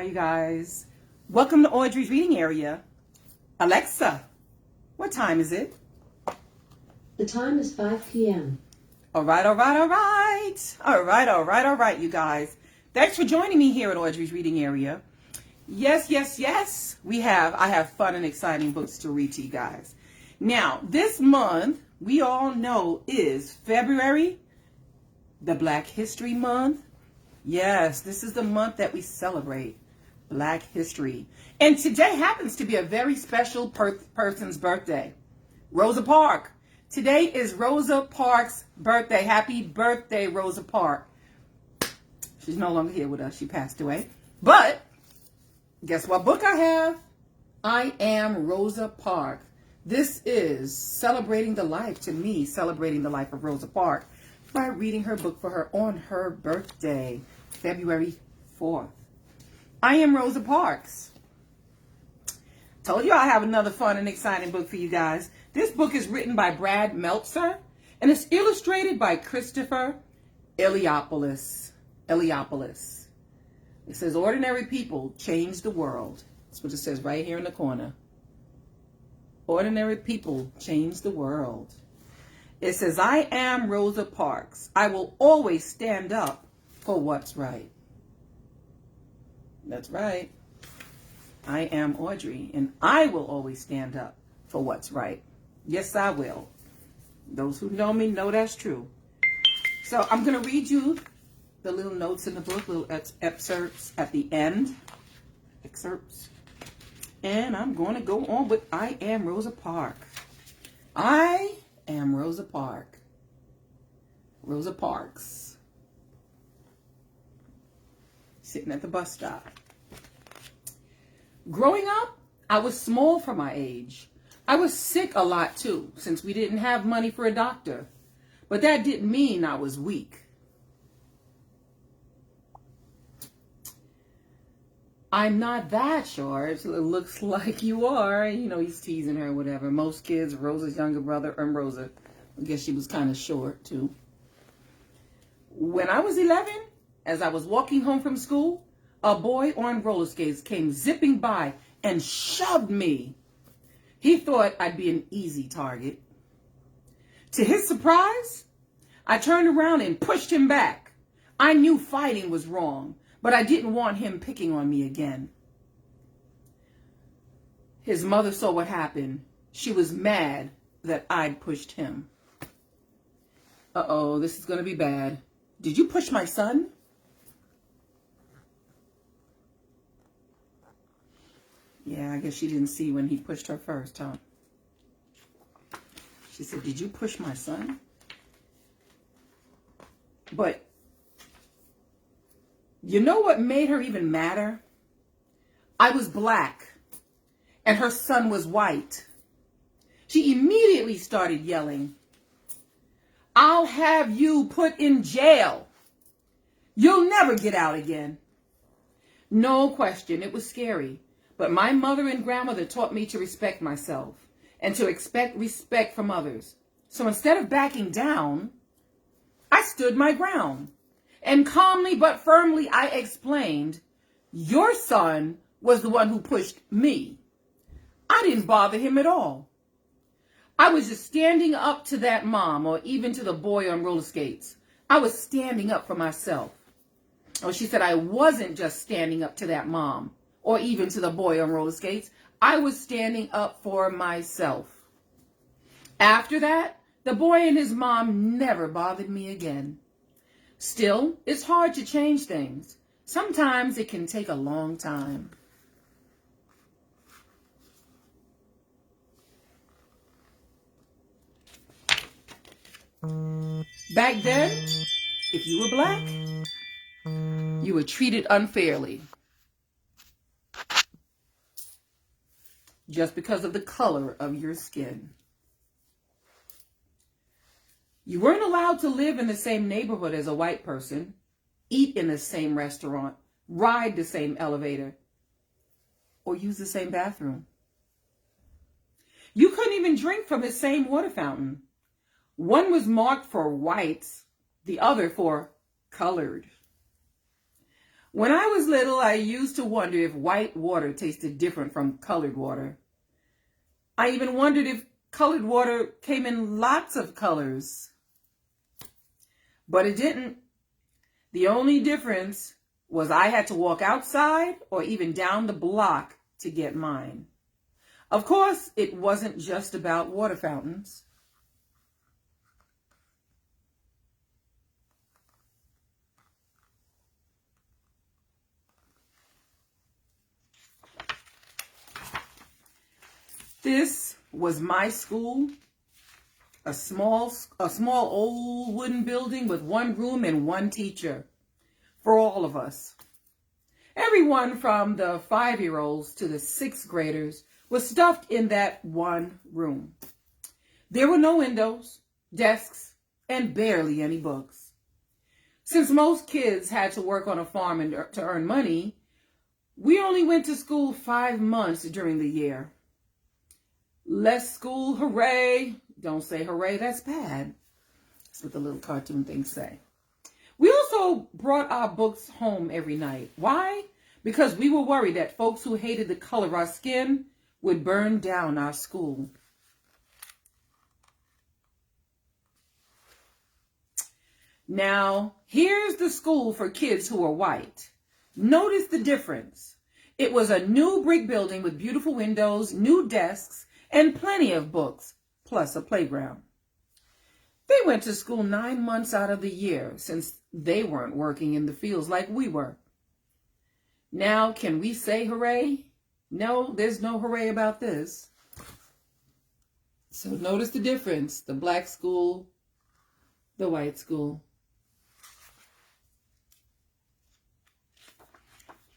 Hi, you guys. Welcome to Audrey's reading area. Alexa, what time is it? The time is 5 p.m. All right, you guys. Thanks for joining me here at Audrey's reading area. Yes. I have fun and exciting books to read to you guys. Now, this month, we all know is February, the Black History Month. Yes, this is the month that we celebrate Black history. And today happens to be a very special person's birthday. Rosa Parks. Today is Rosa Parks' birthday. Happy birthday, Rosa Parks. She's no longer here with us. She passed away. But guess what book I have? I Am Rosa Parks. This is celebrating the life of Rosa Parks by reading her book for her on her birthday, February 4th. I Am Rosa Parks. Told you I have another fun and exciting book for you guys. This book is written by Brad Meltzer and it's illustrated by Christopher Eliopoulos. It says, ordinary people change the world. That's what it says right here in the corner. Ordinary people change the world. It says, I am Rosa Parks. I will always stand up for what's right. That's right. I am Audrey, and I will always stand up for what's right. Yes, I will. Those who know me know that's true. So I'm going to read you the little notes in the book, little excerpts at the end. And I'm going to go on with I Am Rosa Parks. I am Rosa Parks. Rosa Parks. Sitting at the bus stop. Growing up, I was small for my age. I was sick a lot too, since we didn't have money for a doctor. But that didn't mean I was weak. I'm not that short. It looks like you are. You know, he's teasing her or whatever. Most kids, Rosa's younger brother, and Rosa, I guess she was kind of short too. When I was 11, as I was walking home from school, a boy on roller skates came zipping by and shoved me. He thought I'd be an easy target. To his surprise, I turned around and pushed him back. I knew fighting was wrong, but I didn't want him picking on me again. His mother saw what happened. She was mad that I'd pushed him. Uh-oh, this is going to be bad. Did you push my son? Yeah, I guess she didn't see when he pushed her first, huh? She said, did you push my son? But you know what made her even madder? I was black and her son was white. She immediately started yelling, I'll have you put in jail. You'll never get out again. No question, it was scary. But my mother and grandmother taught me to respect myself and to expect respect from others. So instead of backing down, I stood my ground. And calmly but firmly I explained, your son was the one who pushed me. I didn't bother him at all. I was just standing up to that mom or even to the boy on roller skates. I was standing up for myself. Oh, she said I wasn't just standing up to that mom or even to the boy on roller skates. I was standing up for myself. After that, the boy and his mom never bothered me again. Still, it's hard to change things. Sometimes it can take a long time. Back then, if you were black, you were treated unfairly. Just because of the color of your skin. You weren't allowed to live in the same neighborhood as a white person, eat in the same restaurant, ride the same elevator, or use the same bathroom. You couldn't even drink from the same water fountain. One was marked for whites, the other for colored. When I was little, I used to wonder if white water tasted different from colored water. I even wondered if colored water came in lots of colors. But it didn't. The only difference was I had to walk outside or even down the block to get mine. Of course, it wasn't just about water fountains. This was my school, a small old wooden building with one room and one teacher for all of us. Everyone from the 5-year-olds to the 6th graders was stuffed in that one room. There were no windows, desks, and barely any books. Since most kids had to work on a farm to earn money, we only went to school 5 months during the year. Less school, hooray. Don't say hooray, that's bad. That's what the little cartoon things say. We also brought our books home every night. Why? Because we were worried that folks who hated the color of our skin would burn down our school. Now, here's the school for kids who are white. Notice the difference. It was a new brick building with beautiful windows, new desks, and plenty of books, plus a playground. They went to school 9 months out of the year since they weren't working in the fields like we were. Now, can we say hooray? No, there's no hooray about this. So notice the difference, the black school, the white school.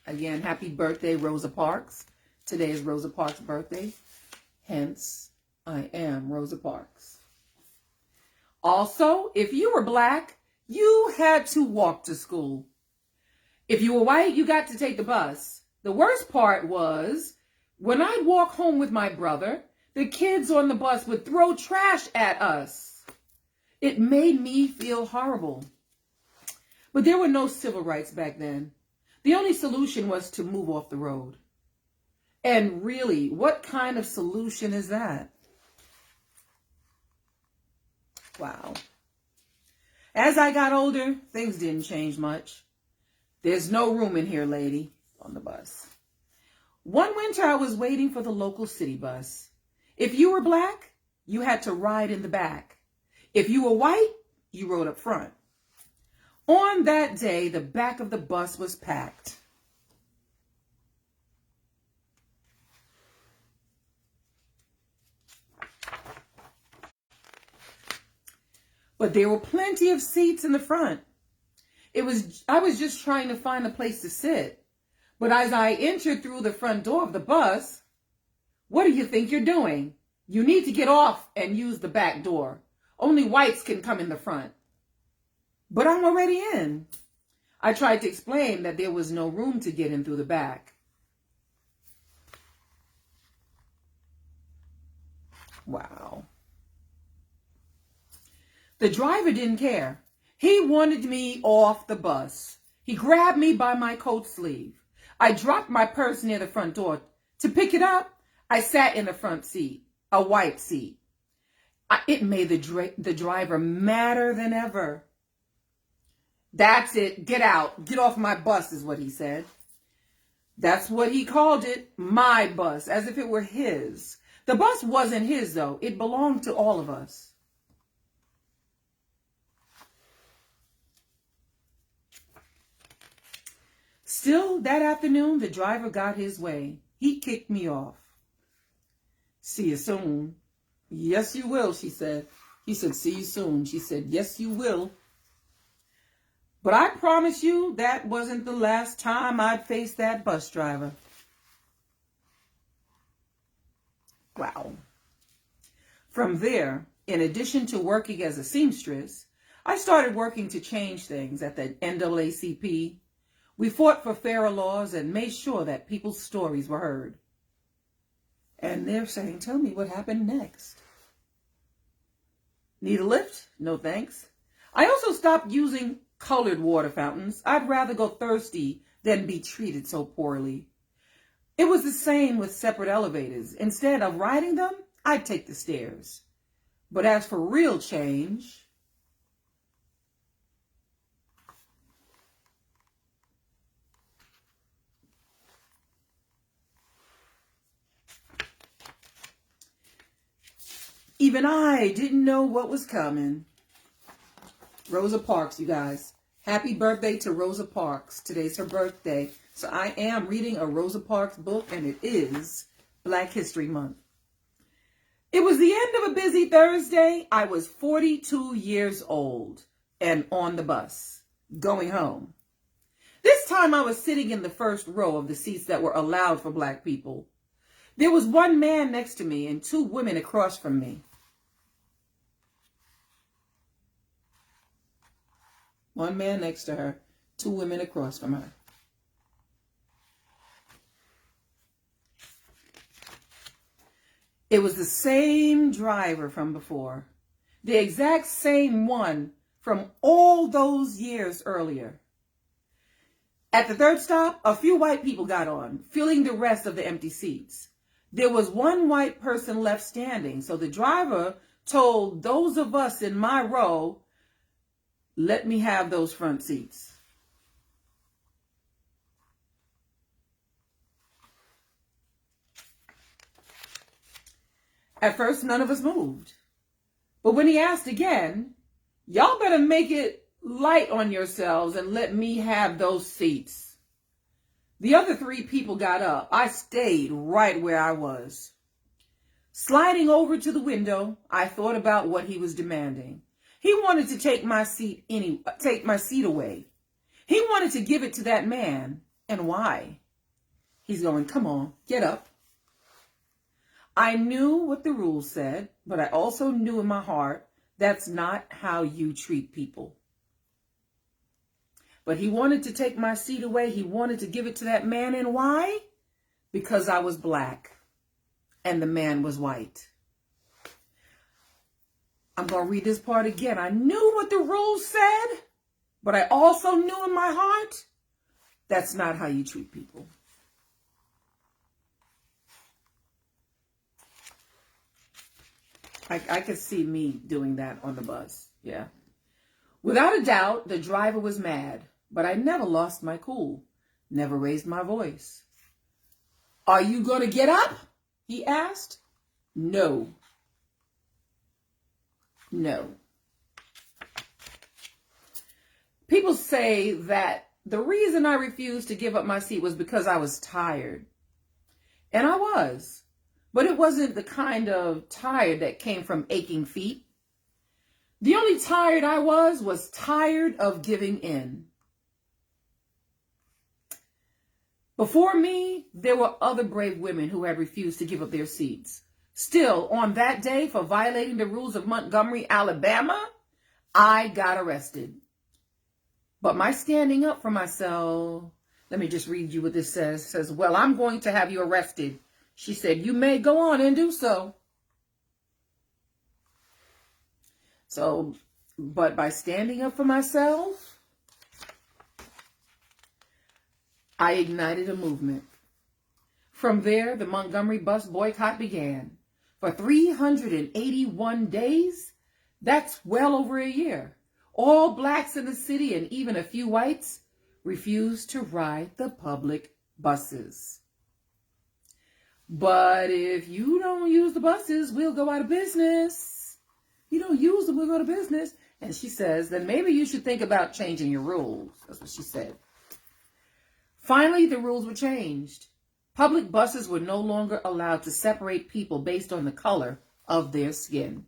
Again, happy birthday, Rosa Parks. Today is Rosa Parks' birthday. Hence, I am Rosa Parks. Also, if you were black, you had to walk to school. If you were white, you got to take the bus. The worst part was, when I'd walk home with my brother, the kids on the bus would throw trash at us. It made me feel horrible. But there were no civil rights back then. The only solution was to move off the road. And really, what kind of solution is that? Wow. As I got older, things didn't change much. There's no room in here, lady, on the bus. One winter, I was waiting for the local city bus. If you were black, you had to ride in the back. If you were white, you rode up front. On that day, the back of the bus was packed. But there were plenty of seats in the front. I was just trying to find a place to sit. But as I entered through the front door of the bus, what do you think you're doing? You need to get off and use the back door. Only whites can come in the front. But I'm already in. I tried to explain that there was no room to get in through the back. Wow. The driver didn't care. He wanted me off the bus. He grabbed me by my coat sleeve. I dropped my purse near the front door. To pick it up, I sat in the front seat, a white seat. It made the driver madder than ever. That's it. Get out. Get off my bus is what he said. That's what he called it, my bus, as if it were his. The bus wasn't his, though. It belonged to all of us. Still, that afternoon, the driver got his way. He kicked me off. See you soon. Yes, you will, she said. He said, see you soon. She said, yes, you will. But I promise you that wasn't the last time I'd face that bus driver. Wow. From there, in addition to working as a seamstress, I started working to change things at the NAACP. We fought for fairer laws and made sure that people's stories were heard. And they're saying, tell me what happened next. Need a lift? No thanks. I also stopped using colored water fountains. I'd rather go thirsty than be treated so poorly. It was the same with separate elevators. Instead of riding them, I'd take the stairs. But as for real change, even I didn't know what was coming. Rosa Parks, you guys. Happy birthday to Rosa Parks. Today's her birthday. So I am reading a Rosa Parks book, and it is Black History Month. It was the end of a busy Thursday. I was 42 years old and on the bus, going home. This time I was sitting in the first row of the seats that were allowed for Black people. There was one man next to me and two women across from me. One man next to her, two women across from her. It was the same driver from before, the exact same one from all those years earlier. At the third stop, a few white people got on, filling the rest of the empty seats. There was one white person left standing, so the driver told those of us in my row, "Let me have those front seats." At first, none of us moved. But when he asked again, "Y'all better make it light on yourselves and let me have those seats." The other three people got up. I stayed right where I was. Sliding over to the window, I thought about what he was demanding. He wanted to take my seat away. He wanted to give it to that man. And why? He's going, "Come on, get up." I knew what the rules said, but I also knew in my heart that's not how you treat people. But he wanted to take my seat away. He wanted to give it to that man. And why? Because I was Black and the man was white. I'm going to read this part again. I knew what the rules said, but I also knew in my heart that's not how you treat people. I could see me doing that on the bus. Yeah. Without a doubt, the driver was mad, but I never lost my cool, never raised my voice. "Are you going to get up?" he asked. No. No. People say that the reason I refused to give up my seat was because I was tired. And I was. But it wasn't the kind of tired that came from aching feet. The only tired I was tired of giving in. Before me, there were other brave women who had refused to give up their seats. Still, on that day, for violating the rules of Montgomery, Alabama, I got arrested. But my standing up for myself, let me just read you what this says. It says, "Well, I'm going to have you arrested." She said, "You may go on and do so." But by standing up for myself, I ignited a movement. From there, the Montgomery bus boycott began. For 381 days, that's well over a year, all Blacks in the city and even a few whites refused to ride the public buses. "But if you don't use the buses, we'll go out of business. You don't use them, we'll go out of business." And she says, "Then maybe you should think about changing your rules." That's what she said. Finally, the rules were changed. Public buses were no longer allowed to separate people based on the color of their skin.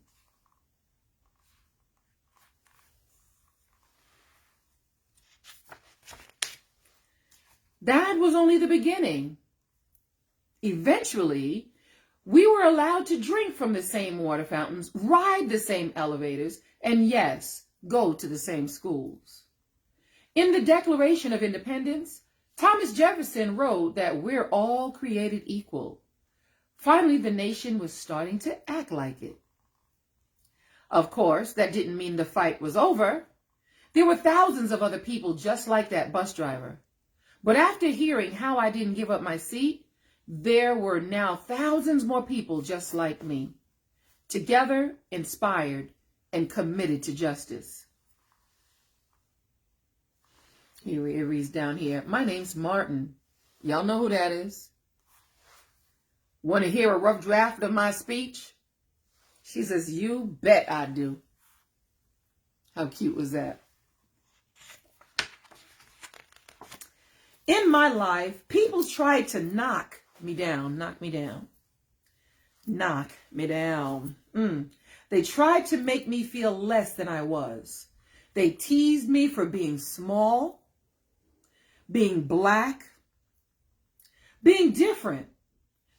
That was only the beginning. Eventually, we were allowed to drink from the same water fountains, ride the same elevators, and yes, go to the same schools. In the Declaration of Independence, Thomas Jefferson wrote that we're all created equal. Finally, the nation was starting to act like it. Of course, that didn't mean the fight was over. There were thousands of other people just like that bus driver. But after hearing how I didn't give up my seat, there were now thousands more people just like me, together, inspired, and committed to justice. Here it reads down here, my name's Martin. Y'all know who that is. Want to hear a rough draft of my speech? She says, you bet I do. How cute was that? In my life, people tried to knock me down. They tried to make me feel less than I was. They teased me for being small, being black, being different.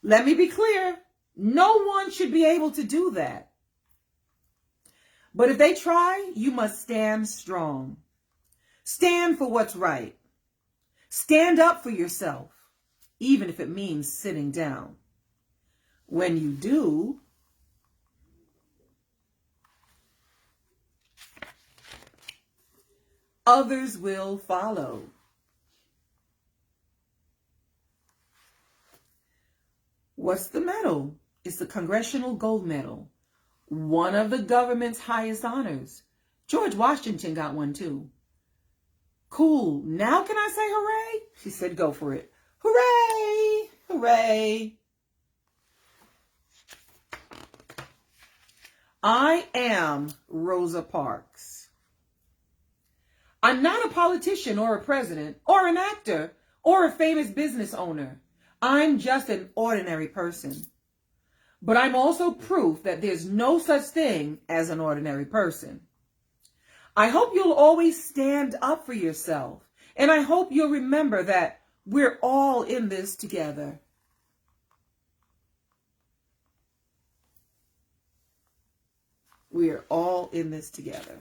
Let me be clear. No one should be able to do that. But if they try, you must stand strong. Stand for what's right. Stand up for yourself, even if it means sitting down. When you do, others will follow. What's the medal? It's the Congressional Gold Medal, one of the government's highest honors. George Washington got one too. Cool. Now can I say hooray? She said, go for it. Hooray! Hooray! I am Rosa Parks. I'm not a politician or a president or an actor or a famous business owner. I'm just an ordinary person. But I'm also proof that there's no such thing as an ordinary person. I hope you'll always stand up for yourself. And I hope you'll remember that we're all in this together. We're all in this together.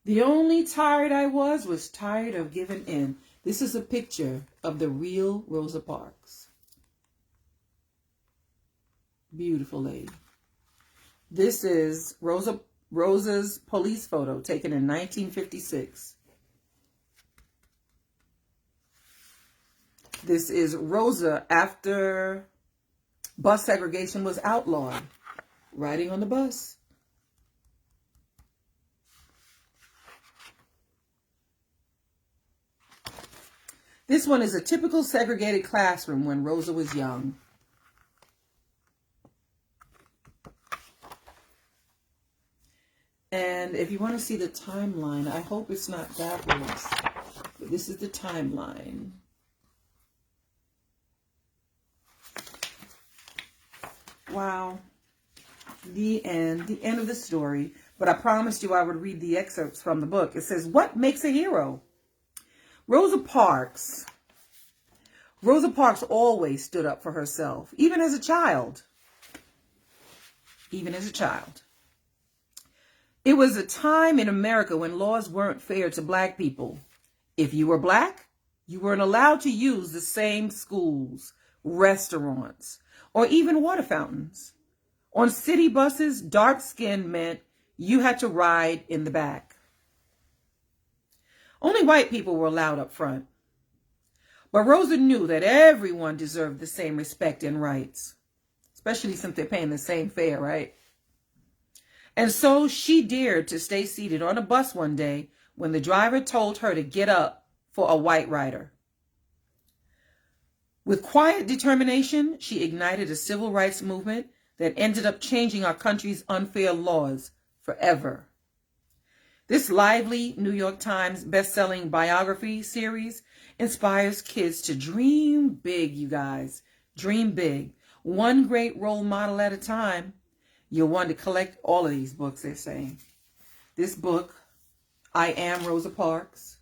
The only tired I was tired of giving in. This is a picture of the real Rosa Parks. Beautiful lady. This is Rosa's police photo taken in 1956. This is Rosa after bus segregation was outlawed, riding on the bus. This one is a typical segregated classroom when Rosa was young. And if you want to see the timeline, I hope it's not backwards. But this is the timeline. Wow. The end of the story. But I promised you I would read the excerpts from the book. It says, what makes a hero? Rosa Parks always stood up for herself, even as a child. Even as a child. It was a time in America when laws weren't fair to black people. If you were black, you weren't allowed to use the same schools, restaurants, or even water fountains. On city buses, dark skin meant you had to ride in the back. Only white people were allowed up front. But Rosa knew that everyone deserved the same respect and rights, especially since they're paying the same fare, right? And so she dared to stay seated on a bus one day when the driver told her to get up for a white rider. With quiet determination, she ignited a civil rights movement that ended up changing our country's unfair laws forever. This lively New York Times best-selling biography series inspires kids to dream big, you guys. Dream big. One great role model at a time. You'll want to collect all of these books, they're saying. This book, I Am Rosa Parks,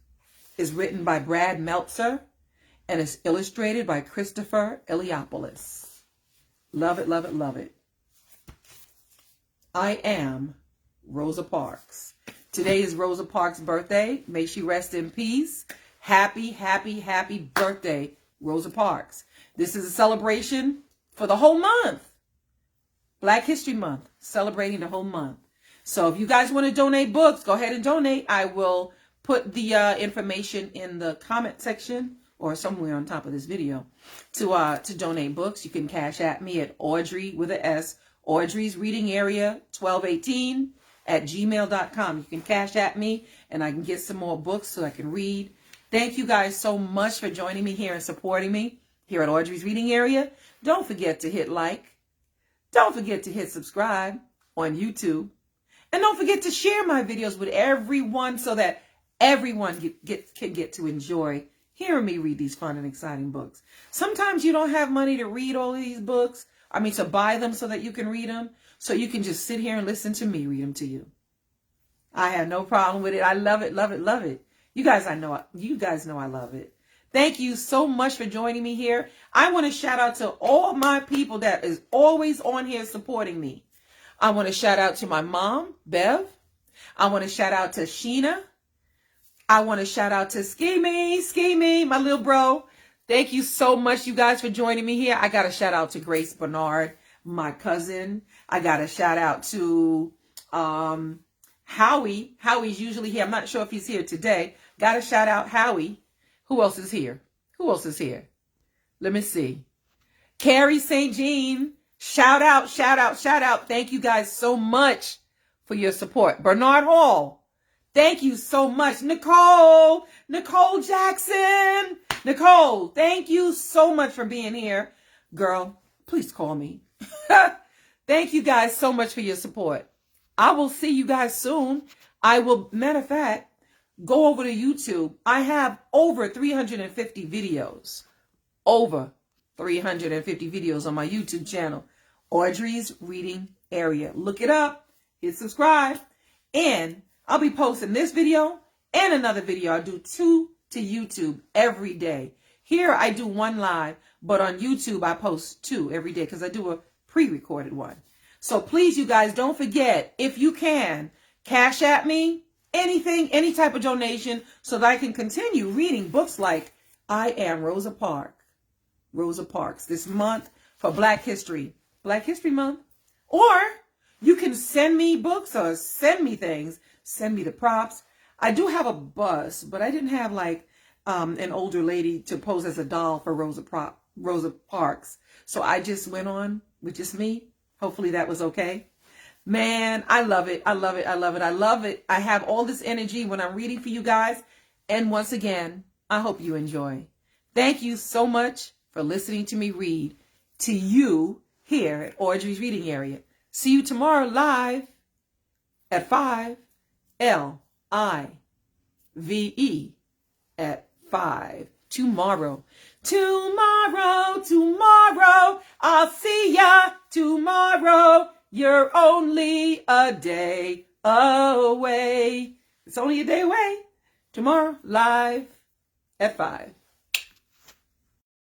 is written by Brad Meltzer and is illustrated by Christopher Eliopoulos. Love it, love it, love it. I Am Rosa Parks. Today is Rosa Parks' birthday. May she rest in peace. Happy, happy, happy birthday, Rosa Parks. This is a celebration for the whole month. Black History Month, celebrating the whole month. So if you guys want to donate books, go ahead and donate. I will put the information in the comment section or somewhere on top of this video to donate books. You can cash at me at Audrey with an S, Audrey's Reading Area 1218 at gmail.com. You can cash at me and I can get some more books so I can read. Thank you guys so much for joining me here and supporting me here at Audrey's Reading Area. Don't forget to hit like. Don't forget to hit subscribe on YouTube. And don't forget to share my videos with everyone so that everyone can get to enjoy hearing me read these fun and exciting books. Sometimes you don't have money to read all of these books. I mean, to buy them so that you can read them. So you can just sit here and listen to me read them to you. I have no problem with it. I love it, love it, love it. You guys know I love it. Thank you so much for joining me here. I want to shout out to all my people that is always on here supporting me. I want to shout out to my mom, Bev. I want to shout out to Sheena. I want to shout out to Ski Me, my little bro. Thank you so much, you guys, for joining me here. I got to shout out to Grace Bernard, my cousin. I got to shout out to Howie. Howie's usually here. I'm not sure if he's here today. Got to shout out Howie. Who else is here? Who else is here? Let me see. Carrie St. Jean. Shout out, shout out, shout out. Thank you guys so much for your support. Bernard Hall. Thank you so much. Nicole Jackson. Nicole, thank you so much for being here. Girl, please call me. Thank you guys so much for your support. I will see you guys soon. Matter of fact, go over to YouTube. I have over 350 videos. Over 350 videos on my YouTube channel. Audrey's Reading Area. Look it up. Hit subscribe. And I'll be posting this video and another video. I do 2 to YouTube every day. Here I do 1 live, but on YouTube I post 2 every day because I do a pre-recorded one. So please, you guys, don't forget, if you can, cash at me, anything, any type of donation so that I can continue reading books like I Am Rosa Parks this month for Black History Month. Or you can send me books or send me things. Send me the props. I do have a bus, but I didn't have like an older lady to pose as a doll for Rosa Parks. So I just went on with just me. Hopefully that was okay. Man, I love it. I love it. I love it. I love it. I have all this energy when I'm reading for you guys. And once again, I hope you enjoy. Thank you so much for listening to me read to you here at Audrey's Reading Area. See you tomorrow live at 5 LIVE at 5 tomorrow. Tomorrow, I'll see ya tomorrow. You're only a day away. It's only a day away. Tomorrow, live at 5.